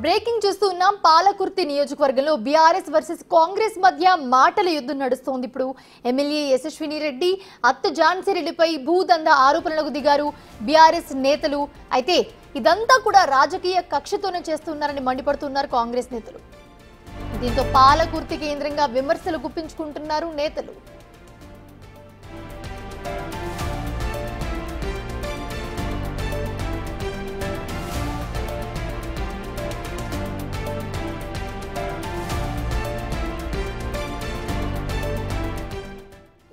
Breaking చూస్తూ ఉన్నాం. పాలకుర్తి నియోజకవర్గంలో బీఆర్ఎస్ వర్సెస్ కాంగ్రెస్ మధ్య మాటల యుద్ధం నడుస్తోంది. ఇప్పుడు ఎమ్మెల్యే యశస్విని రెడ్డి అత్త ఝాన్సీ రెడ్డిపై భూదందా ఆరోపణలకు దిగారు బీఆర్ఎస్ నేతలు. అయితే ఇదంతా కూడా రాజకీయ కక్షతోనే చేస్తున్నారని మండిపడుతున్నారు కాంగ్రెస్ నేతలు. దీంతో పాలకుర్తి కేంద్రంగా విమర్శలు గుప్పించుకుంటున్నారు నేతలు.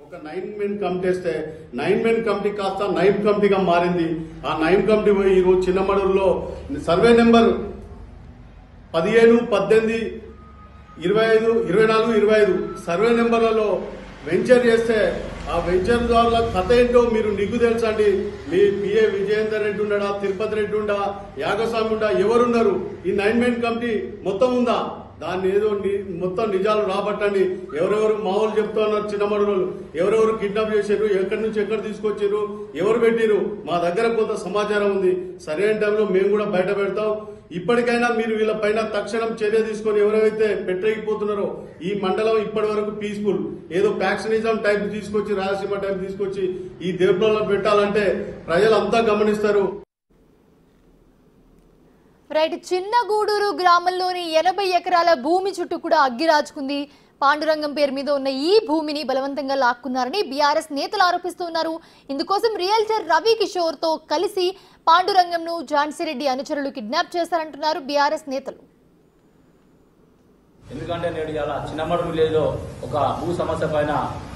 ఒక 9 మెన్ కమిటీ వేస్తే 9 మెన్ కమిటీ కాస్త 9 కమిటీగా మారింది. ఆ 9 కమిటీ పోయి ఈరోజు చిన్నమడూరులో సర్వే నెంబర్ 15, 18, 25, 24, 25 సర్వే నెంబర్లలో వెంచర్ చేస్తే ఆ వెంచర్ ద్వారా కథ ఏంటో మీరు నిగ్గు తెలుసండి. మీ పిఏ విజయేందర్ రెడ్డి ఉండడా, తిరుపతి రెడ్డి ఉండా, యాగస్వామి ఉండా, ఎవరున్నారు? ఈ 9 మెన్ కమిటీ మొత్తం ఉందా? దాన్ని ఏదో మొత్తం నిజాలు రాబట్టండి. ఎవరెవరు మామూలు చెప్తా ఉన్నారు, చిన్నమడులు ఎవరెవరు కిడ్నాప్ చేశారు, ఎక్కడి నుంచి ఎక్కడ తీసుకొచ్చారు, ఎవరు పెట్టిరు, మా దగ్గర కొంత సమాచారం ఉంది. సరైన టైంలో మేము కూడా బయట పెడతాం. ఇప్పటికైనా మీరు వీళ్ళ పైన తక్షణం చర్య తీసుకొని ఎవరైతే పెట్టలేకపోతున్నారో, ఈ మండలం ఇప్పటి వరకు పీస్ఫుల్, ఏదో ప్యాక్షనిజం టైప్ తీసుకొచ్చి, రాయలసీమ టైప్ తీసుకొచ్చి ఈ దేవుళ్ళలో పెట్టాలంటే ప్రజలంతా గమనిస్తారు. రైట్. చిన్నగూడూరు గ్రామంలోని 80 ఎకరాల భూమి చుట్టూ కూడా అగ్గి రాజుకుంది. పాండురంగం పేరు మీద ఉన్న ఈ భూమిని బలవంతంగా లాక్కున్నారని బీఆర్ఎస్ నేతలు ఆరోపిస్తున్నారు. ఇందుకోసం రియల్టర్ రవి కిషోర్ తో కలిసి పాండురంగంను ఝాన్సీ రెడ్డి అనుచరులు కిడ్నాప్ చేశారంటున్నారు బీఆర్ఎస్ నేతలు. ఎందుకంటే నేడు ఇలా చిన్నమడు విలేజ్లో ఒక భూ సమస్య పైన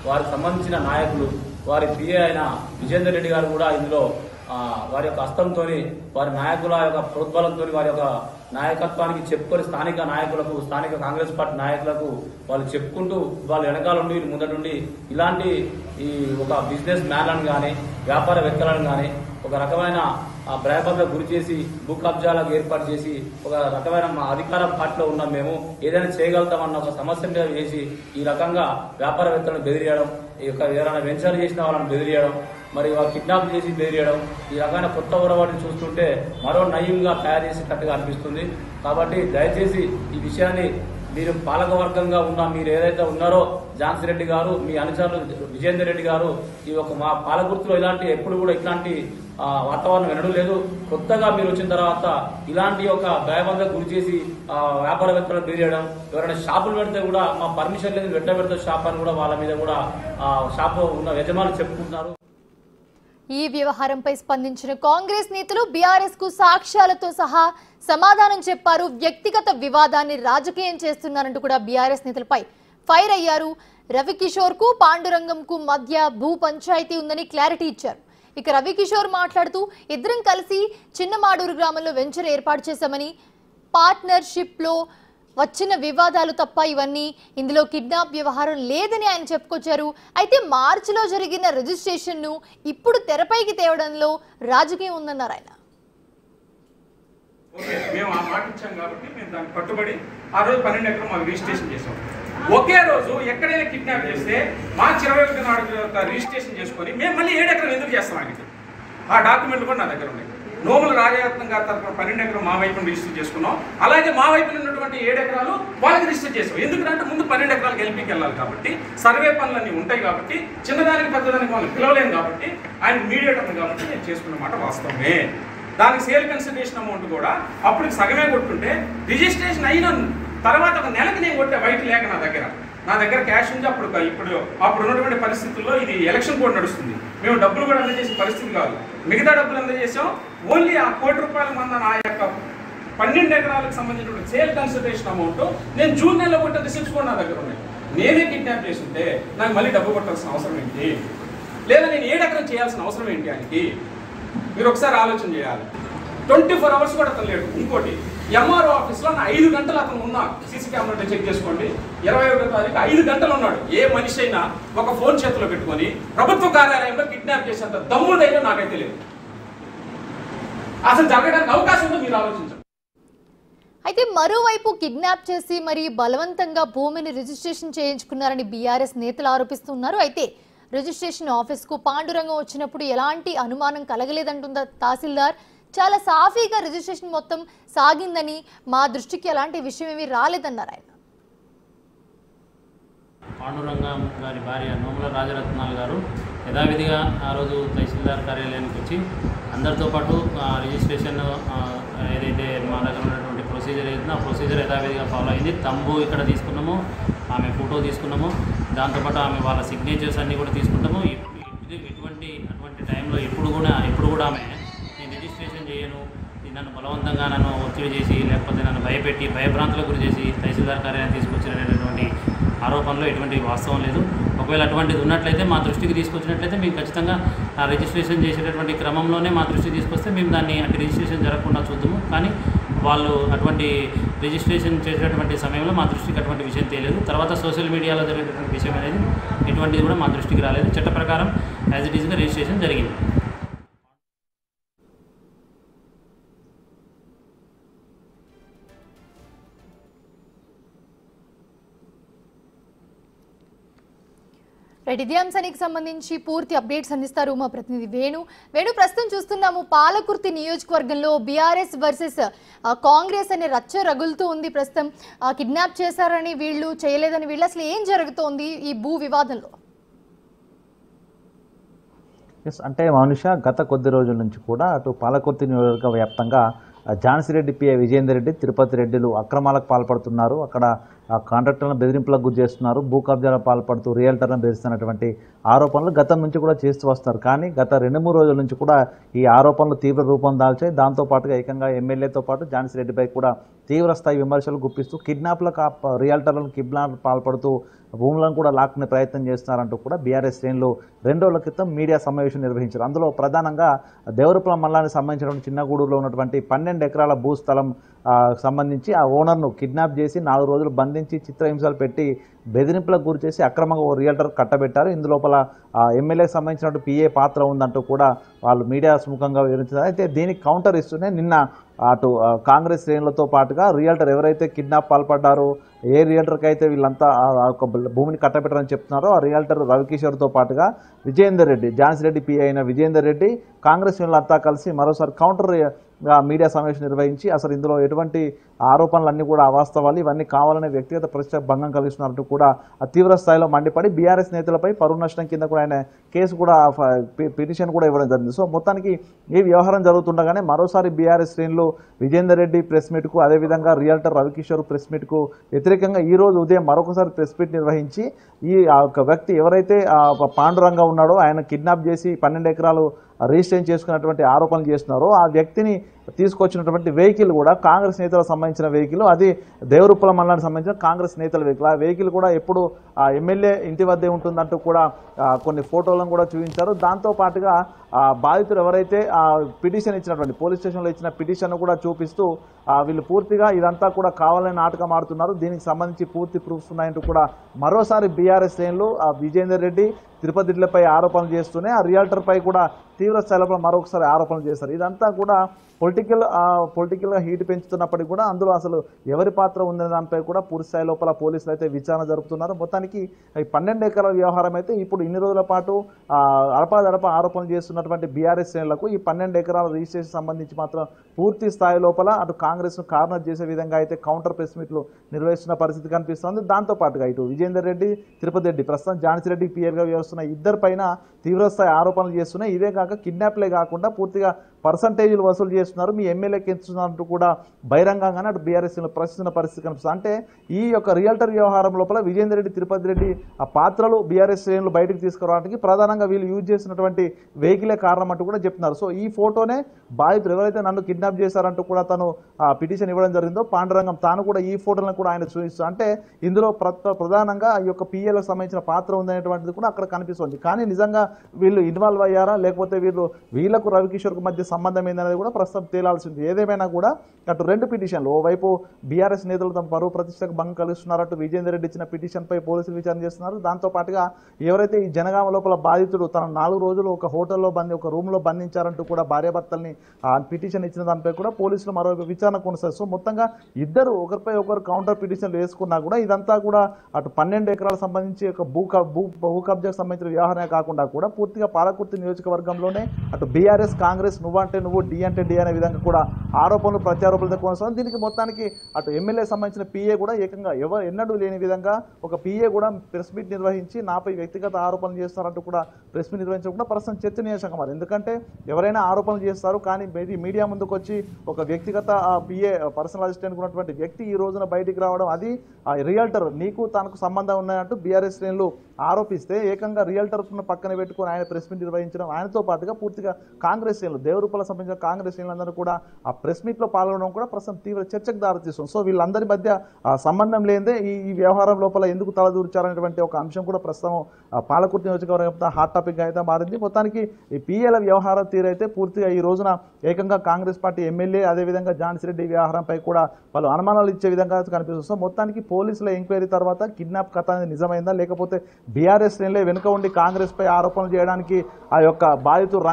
వారికి సంబంధించిన నాయకులు, వారి పిఏ అయిన విజేందర్ రెడ్డి గారు కూడా ఇందులో వారి యొక్క హస్తంతో, వారి నాయకుల యొక్క ప్రోద్బలంతో, వారి యొక్క నాయకత్వానికి చెప్పుకొని స్థానిక నాయకులకు, స్థానిక కాంగ్రెస్ పార్టీ నాయకులకు వాళ్ళు చెప్పుకుంటూ వాళ్ళు వెనకాల ఉండి ముందటుండి ఇలాంటి ఈ ఒక బిజినెస్ మ్యాన్లను కానీ, వ్యాపారవేత్తలను కానీ ఒక రకమైన భయభక్తులకు గురి చేసి భూ కబ్జాలకు ఏర్పాటు చేసి ఒక రకమైన మా అధికార పార్టీలో ఉన్నాం, మేము ఏదైనా చేయగలుగుతామన్న ఒక సమస్య మీద చేసి ఈ రకంగా వ్యాపారవేత్తలను బెదిరియడం, ఈ యొక్క ఎవరైనా వెంచర్ చేసిన వాళ్ళని బెదిరియడం, మరి కిడ్నాప్ చేసి బెదిరియడం, ఈ రకమైన కొత్త ఉరవాటిని చూస్తుంటే మరో నయంగా తయారు చేసేటట్టుగా అనిపిస్తుంది. కాబట్టి దయచేసి ఈ విషయాన్ని మీరు పాలకవర్గంగా ఉన్న మీరు ఏదైతే ఉన్నారో ఝాన్సీ రెడ్డి గారు, మీ అనుచరులు విజేందర్ రెడ్డి గారు, ఈ ఒక మా పాలకుర్తిలో ఇలాంటి ఎప్పుడు కూడా ఇట్లాంటి వాతావరణం వినడం లేదు. కొత్తగా మీరు వచ్చిన తర్వాత ఇలాంటి ఒక భయబంధకు గురి చేసి వ్యాపారవేత్తలను బెదిరియడం, ఎవరైనా షాపులు పెడితే కూడా మా పర్మిషన్ లేదు పెడితే షాప్ అని కూడా వాళ్ళ మీద కూడా షాపు ఉన్న యజమానులు చెప్పుకుంటున్నారు. ఈ వ్యవహారంపై స్పందించిన కాంగ్రెస్ నేతలు బీఆర్ఎస్ కు సాక్ష్యాలతో సహా సమాధానం చెప్పారు. వ్యక్తిగత వివాదాన్ని రాజకీయం చేస్తున్నారంటూ కూడా బీఆర్ఎస్ నేతలపై ఫైర్ అయ్యారు. రవికిషోర్ కు పాండురంగం కు మధ్య భూ పంచాయతీ ఉందని క్లారిటీ ఇచ్చారు. ఇక రవికిషోర్ మాట్లాడుతూ ఇద్దరం కలిసి చిన్నమాడూరు గ్రామంలో వెంచర్ ఏర్పాటు చేశామని, పార్ట్నర్షిప్ లో వచ్చిన వివాదాలు తప్ప ఇవన్నీ ఇందులో కిడ్నాప్ వ్యవహారం లేదని ఆయన చెప్పుకొచ్చారు. అయితే మార్చిలో జరిగిన రిజిస్ట్రేషన్ ను ఇప్పుడు తెరపైకి తేవడంలో రాజకీయం ఉందన్నారు ఆయన. మేము ఆ మాట ఇచ్చాం కాబట్టి మేము దానికి కట్టుబడి ఆ రోజు 12 ఎకరం మాకు రిజిస్ట్రేషన్ చేసాం. ఒకే రోజు ఎక్కడైనా కిడ్నాప్ చేస్తే మార్చి 21 నాడు రిజిస్ట్రేషన్ చేసుకొని మేము మళ్ళీ 7 ఎకరం ఎందుకు చేస్తాం ఆయనకి? ఆ డాక్యుమెంట్లు కూడా నా దగ్గర ఉన్నాయి. నోముల రాజరత్నం గారి తరఫున 12 ఎకరం మా వైపును రిజిస్టర్ చేసుకున్నాం. అలాగే మా వైపున ఉన్నటువంటి 7 ఎకరాలు వాళ్ళకి రిజిస్టర్ చేసాం. ఎందుకంటే ముందు 12 ఎకరాలకు ఎల్పీకి వెళ్ళాలి కాబట్టి, సర్వే పనులన్నీ ఉంటాయి కాబట్టి, చిన్నదానికి పెద్దదానికి వాళ్ళని పిలవలేము కాబట్టి, ఆయన మీడియేటర్ కాబట్టి నేను చేసుకున్న మాట వాస్తవమే. దానికి సేల్ కన్సిడరేషన్ అమౌంట్ కూడా అప్పుడు సగమే కొట్టుంటే, రిజిస్ట్రేషన్ అయిన తర్వాత ఒక నెలకి నేను కొట్టే వైట్ లేక నా దగ్గర క్యాష్ ఉంది. అప్పుడు ఉన్నటువంటి పరిస్థితుల్లో ఇది ఎలక్షన్ కూడా నడుస్తుంది. మేము డబ్బులు కూడా అందజేసే పరిస్థితి కాదు. మిగతా డబ్బులు అందజేసాం. ఓన్లీ ఆ ₹1,00,00,000 మంది ఆ యొక్క 12 ఎకరాలకు సంబంధించిన సేల్ కన్సిడరేషన్ అమౌంట్ నేను జూన్ నెలలో కొట్టే రిసిప్ట్స్ కూడా నా దగ్గర ఉన్నాయి. నేనే కిడ్నాప్ చేస్తుంటే నాకు మళ్ళీ డబ్బు కొట్టాల్సిన అవసరం ఏంటి? లేదా నేను 7 ఎకరం చేయాల్సిన అవసరం ఏంటి ఆయనకి? మీరు ఒకసారి ఆలోచన చేయాలి. 24 అవర్స్ కూడా అతను లేడు. ఇంకోటి, ఎంఆర్ఓ ఆఫీస్లో 5 గంటలు అతను ఉన్నా, సీసీ కెమెరా చెక్ చేసుకోండి, 21వ తారీఖు 5 గంటలు ఉన్నాడు. ఏ మనిషి అయినా ఒక ఫోన్ చేతిలో పెట్టుకొని ప్రభుత్వ కార్యాలయంలో కిడ్నాప్ చేసేంత దమ్ముడైనా నాకైతే లేదు. అసలు జరగడానికి అవకాశం ఉందో మీరు ఆలోచించండి. అయితే మరోవైపు కిడ్నాప్ చేసి మరి బలవంతంగా భూమిని రిజిస్ట్రేషన్ చేయించుకున్నారని బీఆర్ఎస్ నేతలు ఆరోపిస్తున్నారు. అయితే రిజిస్ట్రేషన్ ఆఫీస్ కు పాండురంగం వచ్చినప్పుడు ఎలాంటి అనుమానం కలగలేదంటుందా తహసీల్దార్. చాలా సాఫీగా రిజిస్ట్రేషన్ మొత్తం సాగిందని, మా దృష్టికి అలాంటి విషయం ఏమీ రాలేదన్నారు ఆయన. పాండురంగం గారి భార్య నోముల రాజరత్నాల్ గారు యథావిధిగా ఆ రోజు తహసీల్దార్ కార్యాలయానికి వచ్చి అందరితో పాటు రిజిస్ట్రేషన్ ఏదైతే మా దగ్గర ఉన్నటువంటి ప్రొసీజర్ ఏదైతే ఆ ప్రొసీజర్ యథావిధిగా ఫాలో అయింది. తంబు ఇక్కడ తీసుకున్నాము, ఆమె ఫోటో తీసుకున్నాము, దాంతోపాటు ఆమె వాళ్ళ సిగ్నేచర్స్ అన్నీ కూడా తీసుకుంటాము. అటువంటి టైంలో ఎప్పుడు కూడా ఆమె నేను రిజిస్ట్రేషన్ చేయను, నన్ను బలవంతంగా నన్ను ఒత్తిడి చేసి లేకపోతే నన్ను భయపెట్టి భయభ్రాంతులకు గురి చేసి తహసీల్దార్ కార్యాలయం తీసుకొచ్చినటువంటి ఆరోపణలో ఎటువంటి వాస్తవం లేదు. ఒకవేళ అటువంటిది ఉన్నట్లయితే మా దృష్టికి తీసుకొచ్చినట్లయితే మేము ఖచ్చితంగా రిజిస్ట్రేషన్ చేసేటటువంటి క్రమంలోనే మా దృష్టికి తీసుకొస్తే మేము దాన్ని అంటే రిజిస్ట్రేషన్ జరగకుండా చూద్దాము. కానీ వాళ్ళు అటువంటి రిజిస్ట్రేషన్ చేసేటటువంటి సమయంలో మా దృష్టికి అటువంటి విషయం తెలియదు. తర్వాత సోషల్ మీడియాలో జరిగేటటువంటి విషయం అనేది ఎటువంటిది కూడా మా దృష్టికి రాలేదు. చట్ట ప్రకారం యాజ్ ఇట్ ఈస్గా రిజిస్ట్రేషన్ జరిగింది. ఇదే అంశానికి సంబంధించి పూర్తి అప్డేట్స్ అందిస్తారు మా ప్రతినిధి వేణు. ప్రస్తుతం చూస్తున్నాము పాలకుర్తి నియోజకవర్గంలో బీఆర్ఎస్ వర్సెస్ కాంగ్రెస్ అనే రచ్చ రగులుతూ ఉంది. ప్రస్తుతం కిడ్నాప్ చేశారని వీళ్ళు, చేయలేదని వీళ్ళు, అసలు ఏం జరుగుతోంది ఈ భూ వివాదంలో? అంటే మనుష గత కొద్ది రోజుల నుంచి కూడా అటు పాలకుర్తి నియోజకవర్గ వ్యాప్తంగా ఝాన్సీరెడ్డి, పిఏ విజయేందర్ రెడ్డి, తిరుపతి రెడ్డిలు అక్రమాలకు పాల్పడుతున్నారు. అక్కడ కాంట్రాక్టర్లను బెదిరింపులకు గురి చేస్తున్నారు, భూ కబ్జాలకు పాల్పడుతూ రియల్టర్లను బెదిరిస్తున్నటువంటి ఆరోపణలు గతం నుంచి కూడా చేస్తూ వస్తారు. కానీ గత 2-3 రోజుల నుంచి కూడా ఈ ఆరోపణలు తీవ్ర రూపం దాల్చాయి. దాంతోపాటుగా ఏకంగా ఎమ్మెల్యేతో పాటు ఝాన్సీరెడ్డిపై కూడా తీవ్రస్థాయి విమర్శలు గుప్పిస్తూ కిడ్నాప్లకు రియల్టర్లను కిడ్నాప్ పాల్పడుతూ భూములను కూడా లాక్కునే ప్రయత్నం చేస్తున్నారంటూ కూడా బీఆర్ఎస్ శ్రేణులు 2 రోజుల క్రితం మీడియా సమావేశం నిర్వహించారు. అందులో ప్రధానంగా దేవరపురం మండలానికి సంబంధించినటువంటి చిన్నగూడూరులో ఉన్నటువంటి 12 ఎకరాల భూస్థలం సంబంధించి ఆ ఓనర్ను కిడ్నాప్ చేసి 4 రోజులు బంధించి చిత్రహింసలు పెట్టి బెదిరింపులకు గురి చేసి అక్రమంగా ఓ రియల్టర్ కట్టబెట్టారు. ఇందులోపల ఎమ్మెల్యేకి సంబంధించినట్టు పిఏ పాత్ర ఉందంటూ కూడా వాళ్ళు మీడియా సుముఖంగా వివరించారు. అయితే దీనికి కౌంటర్ ఇస్తూనే నిన్న అటు కాంగ్రెస్ శ్రేణులతో పాటుగా రియల్టర్ ఎవరైతే కిడ్నాప్ పాల్పడ్డారో, ఏ రియల్టర్కి అయితే వీళ్ళంతా ఒక భూమిని కట్టబెట్టారని చెప్తున్నారో ఆ రియల్టర్ రవికిషోర్తో పాటుగా విజయేందర్ రెడ్డి, ఝాన్సీరెడ్డి పిఏ అయిన విజయేందర్ రెడ్డి, కాంగ్రెస్ శ్రేణులంతా కలిసి మరోసారి కౌంటర్ మీడియా సమావేశం నిర్వహించి అసలు ఇందులో ఎటువంటి ఆరోపణలన్నీ కూడా అవాస్తవాలు, ఇవన్నీ కావాలనే వ్యక్తిగత ప్రతిష్ట భంగం కలిగిస్తున్నట్టు కూడా తీవ్ర స్థాయిలో మండిపడి బీఆర్ఎస్ నేతలపై పరువు నష్టం కింద కూడా ఆయన కేసు కూడా పిటిషన్ కూడా ఇవ్వడం జరిగింది. సో మొత్తానికి ఈ వ్యవహారం జరుగుతుండగానే మరోసారి బీఆర్ఎస్ శ్రేణులు విజయేందర్ రెడ్డి ప్రెస్ మీట్కు, అదేవిధంగా రియల్టర్ రవికిషోర్ ప్రెస్ మీట్కు వ్యతిరేకంగా ఈరోజు ఉదయం మరొకసారి ప్రెస్ మీట్ నిర్వహించి ఈ ఒక వ్యక్తి ఎవరైతే పాండురంగా ఉన్నాడో ఆయన కిడ్నాప్ చేసి 12 ఎకరాలు రిజిస్ట్రేషన్ చేసుకున్నటువంటి ఆరోపణలు చేస్తున్నారో ఆ వ్యక్తిని తీసుకొచ్చినటువంటి వెహికల్ కూడా కాంగ్రెస్ నేతలకు సంబంధించిన వెహికల్, అది దేవరూపల మండలానికి సంబంధించిన కాంగ్రెస్ నేతల వెహికల్. ఆ వెహికల్ కూడా ఎప్పుడు ఆ ఎమ్మెల్యే ఇంటి వద్దే ఉంటుందంటూ కూడా కొన్ని ఫోటోలను కూడా చూపించారు. దాంతోపాటుగా బాధితులు ఎవరైతే పిటిషన్ ఇచ్చినటువంటి పోలీస్ స్టేషన్లో ఇచ్చిన పిటిషన్ కూడా చూపిస్తూ వీళ్ళు పూర్తిగా ఇదంతా కూడా కావాలని నాటకం ఆడుతున్నారు, దీనికి సంబంధించి పూర్తి ప్రూఫ్స్ ఉన్నాయంటూ కూడా మరోసారి బీఆర్ఎస్ శ్రేణులు విజయేందర్ రెడ్డి, తిరుపతి రెడ్డిలపై ఆరోపణలు చేస్తూనే ఆ రియల్టర్పై కూడా తీవ్ర స్థాయిలో మరొకసారి ఆరోపణలు చేస్తారు. ఇదంతా కూడా పొలిటికల్గా హీట్ పెంచుతున్నప్పటికీ కూడా అందులో అసలు ఎవరి పాత్ర ఉందనే దానిపై కూడా పూర్తి స్థాయి లోపల పోలీసులు అయితే విచారణ జరుపుతున్నారు. మొత్తానికి ఈ 12 ఎకరాల వ్యవహారం అయితే ఇప్పుడు ఇన్ని రోజుల పాటు అడపాదడప ఆరోపణలు చేస్తున్నటువంటి బీఆర్ఎస్ శ్రేణులకు ఈ 12 ఎకరాల రిజిస్ట్రేషన్ సంబంధించి మాత్రం పూర్తి స్థాయి లోపల అటు కాంగ్రెస్ను కార్నర్ చేసే విధంగా అయితే కౌంటర్ ప్రెస్ మీట్లు నిర్వహిస్తున్న పరిస్థితి కనిపిస్తుంది. దాంతోపాటుగా ఇటు విజయేందర్ రెడ్డి, తిరుపతి రెడ్డి, ప్రస్తుతం ఝాన్సీరెడ్డి పిఏగా వ్యవహరిస్తున్న ఇద్దరిపైన తీవ్రస్థాయి ఆరోపణలు చేస్తున్నాయి. ఇదే కాక కిడ్నాప్లే కాకుండా పూర్తిగా పర్సంటేజీలు వసూలు చేస్తున్నారు, మీ ఎమ్మెల్యేకి ఎంచుతున్నట్టు కూడా బహిరంగంగానే అటు బీఆర్ఎస్ ప్రశ్నిస్తున్న పరిస్థితి కనిపిస్తుంది. అంటే ఈ యొక్క రియల్టర్ వ్యవహారం లోపల విజయేందర్ రెడ్డి, తిరుపతి రెడ్డి ఆ పాత్రలు బీఆర్ఎస్ శ్రేణులు బయటకు తీసుకురావడానికి ప్రధానంగా వీళ్ళు యూజ్ చేసినటువంటి వెహికలే కారణం అంటూ కూడా చెప్తున్నారు. సో ఈ ఫోటోనే బాధితులు ఎవరైతే నన్ను కిడ్నాప్ చేశారంటూ కూడా తను పిటిషన్ ఇవ్వడం జరిగిందో పాండురంగం తాను కూడా ఈ ఫోటోలను కూడా ఆయన చూపిస్తూ, అంటే ఇందులో ప్రధానంగా ఈ యొక్క పిఏలకు సంబంధించిన పాత్ర ఉందనేటువంటిది కూడా అక్కడ కనిపిస్తుంది. కానీ నిజంగా వీళ్ళు ఇన్వాల్వ్ అయ్యారా, లేకపోతే వీళ్ళకు రవికిషోర్కు మధ్య సంబంధం ఏందనేది కూడా ప్రస్తుతం తేలాల్సింది. ఏదేమైనా కూడా అటు 2 పిటిషన్లు, ఓవైపు బీఆర్ఎస్ నేతలు తమ పరువు ప్రతిష్టకు భంగం కలిగిస్తున్నారు, అటు విజయేందర్ రెడ్డి ఇచ్చిన పిటిషన్పై పోలీసులు విచారణ చేస్తున్నారు. దాంతోపాటుగా ఎవరైతే ఈ జనగామ లోపల బాధితుడు తన 4 రోజులు ఒక హోటల్లో ఒక రూమ్లో బంధించారంటూ కూడా భార్యాభర్తల్ని పిటిషన్ ఇచ్చిన దానిపై కూడా పోలీసులు మరో విచారణ కొనసాగుతారు. సో మొత్తంగా ఇద్దరు ఒకరిపై ఒకరు కౌంటర్ పిటిషన్లు వేసుకున్నా కూడా ఇదంతా కూడా అటు 12 ఎకరాలకు సంబంధించి ఒక భూ కబ్జాకు సంబంధించిన వ్యవహారమే కాకుండా కూడా పూర్తిగా పాలకుర్తి నియోజకవర్గంలోనే అటు బీఆర్ఎస్, కాంగ్రెస్ నువ్వా అంటే నువ్వు, డి అంటే డి అనే విధంగా కూడా ఆరోపణలు ప్రత్యారోపణలతో కొనసాగుతుంది. దీనికి మొత్తానికి అటు ఎమ్మెల్యే సంబంధించిన పిఏ కూడా ఏకంగా ఎవరు ఎన్నడూ లేని విధంగా ఒక పిఏ కూడా ప్రెస్ మీట్ నిర్వహించి నాపై వ్యక్తిగత ఆరోపణలు చేస్తారంటూ కూడా ప్రెస్ మీట్ నిర్వహించడం కూడా ప్రస్తుతం చర్చనీయాంశంగా మారింది. ఎందుకంటే ఎవరైనా ఆరోపణలు చేస్తారు, కానీ మీడియా ముందుకు వచ్చి ఒక వ్యక్తిగత పిఏ పర్సనల్ అసిస్టెంట్ ఉన్నటువంటి వ్యక్తి ఈ రోజున బయటికి రావడం, అది రియల్టర్ నీకు తనకు సంబంధం ఉన్నాయంటూ బీఆర్ఎస్ శ్రేణులు ఆరోపిస్తే ఏకంగా రియల్టర్ పక్కన పెట్టుకుని ఆయన ప్రెస్ మీట్ నిర్వహించడం, ఆయనతో పాటుగా పూర్తిగా కాంగ్రెస్ శ్రేణులు దేవరూపల సంబంధించిన కాంగ్రెస్ శ్రేణులందరూ కూడా ఆ ప్రెస్ మీట్లో పాల్గొనడం కూడా ప్రస్తుతం తీవ్ర చర్చకు దారితీస్తుంది. సో వీళ్ళందరి మధ్య సంబంధం లేదే ఈ వ్యవహారం లోపల ఎందుకు తలదూర్చారనేటువంటి ఒక అంశం కూడా ప్రస్తుతం పాలకుర్తి నియోజకవర్గం హాట్ టాపిక్గా అయితే మారింది. మొత్తానికి ఈ పిఏల వ్యవహారం తీరైతే పూర్తిగా ఈ రోజున ఏకంగా కాంగ్రెస్ పార్టీ ఎమ్మెల్యే అదేవిధంగా ఝాన్సీరెడ్డి వ్యవహారంపై కూడా పలు అనుమానాలు ఇచ్చే విధంగా కనిపిస్తుంది. సో మొత్తానికి పోలీసుల ఎంక్వైరీ తర్వాత కిడ్నాప్ కథ అనేది నిజమైందా, లేకపోతే బీఆర్ఎస్ శ్రేణులే వెనుక ఉండి కాంగ్రెస్ పై ఆరోపణలు చేయడానికి ఆ యొక్క బాధితుడు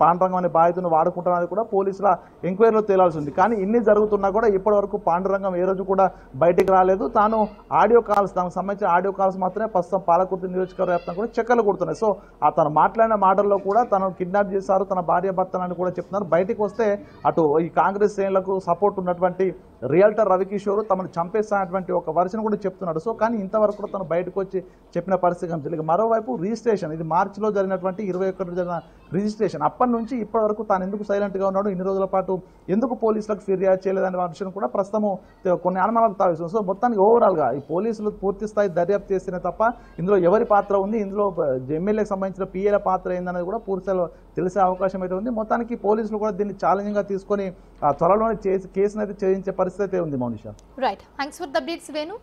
పాండురంగం అనే బాధితులను వాడుకుంటున్నది కూడా పోలీసుల ఎంక్వైరీలో తేలాల్సి ఉంది. కానీ ఇన్ని జరుగుతున్నా కూడా ఇప్పటి వరకు పాండురంగం ఏ రోజు కూడా బయటికి రాలేదు. తాను ఆడియో కాల్స్, దానికి సంబంధించిన ఆడియో కాల్స్ మాత్రమే ప్రస్తుతం పాలకుర్తి నియోజకవర్గ వ్యాప్తంగా కూడా చక్కర్లు కొడుతున్నాయి. సో తను మాట్లాడిన మాటల్లో కూడా తను కిడ్నాప్ చేశారు, తన భార్య భర్తలని కూడా చెప్తున్నారు. బయటికి వస్తే అటు ఈ కాంగ్రెస్ శ్రేణులకు సపోర్ట్ ఉన్నటువంటి రియల్టర్ రవికిషోర్ తమను చంపేస్తానటువంటి ఒక వర్షన్ కూడా చెప్తున్నాడు. సో కానీ ఇంతవరకు కూడా తను బయటకు వచ్చి చెప్పిన పరిస్థితి కనిపించలేదు. మరోవైపు రిజిస్ట్రేషన్, ఇది మార్చిలో జరిగినటువంటి 21 జరిగిన రిజిస్ట్రేషన్, అప్పటి నుంచి ఇప్పటి వరకు తాను ఎందుకు సైలెంట్గా ఉన్నాడు, ఇన్ని రోజుల పాటు ఎందుకు పోలీసులకు ఫిర్యాదు చేయలేదనే విషయం కూడా ప్రస్తుతం కొన్ని అనుమానాలు తావిస్తుంది. సో మొత్తానికి ఓవరాల్గా ఈ పోలీసులు పూర్తి స్థాయి దర్యాప్తు చేస్తేనే తప్ప ఇందులో ఎవరి పాత్ర ఉంది, ఇందులో ఎమ్మెల్యేకి సంబంధించిన పిఏల పాత్ర ఏందనేది కూడా పూర్తిగా తెలిసే అవకాశం అయితే ఉంది. మొత్తానికి పోలీసులు కూడా దీన్ని ఛాలెంజింగ్గా తీసుకొని త్వరలోనే కేసును అయితే ఛేదించే పరిస్థితి అయితే ఉంది. Mounisha, right, thanks for the updates Venu.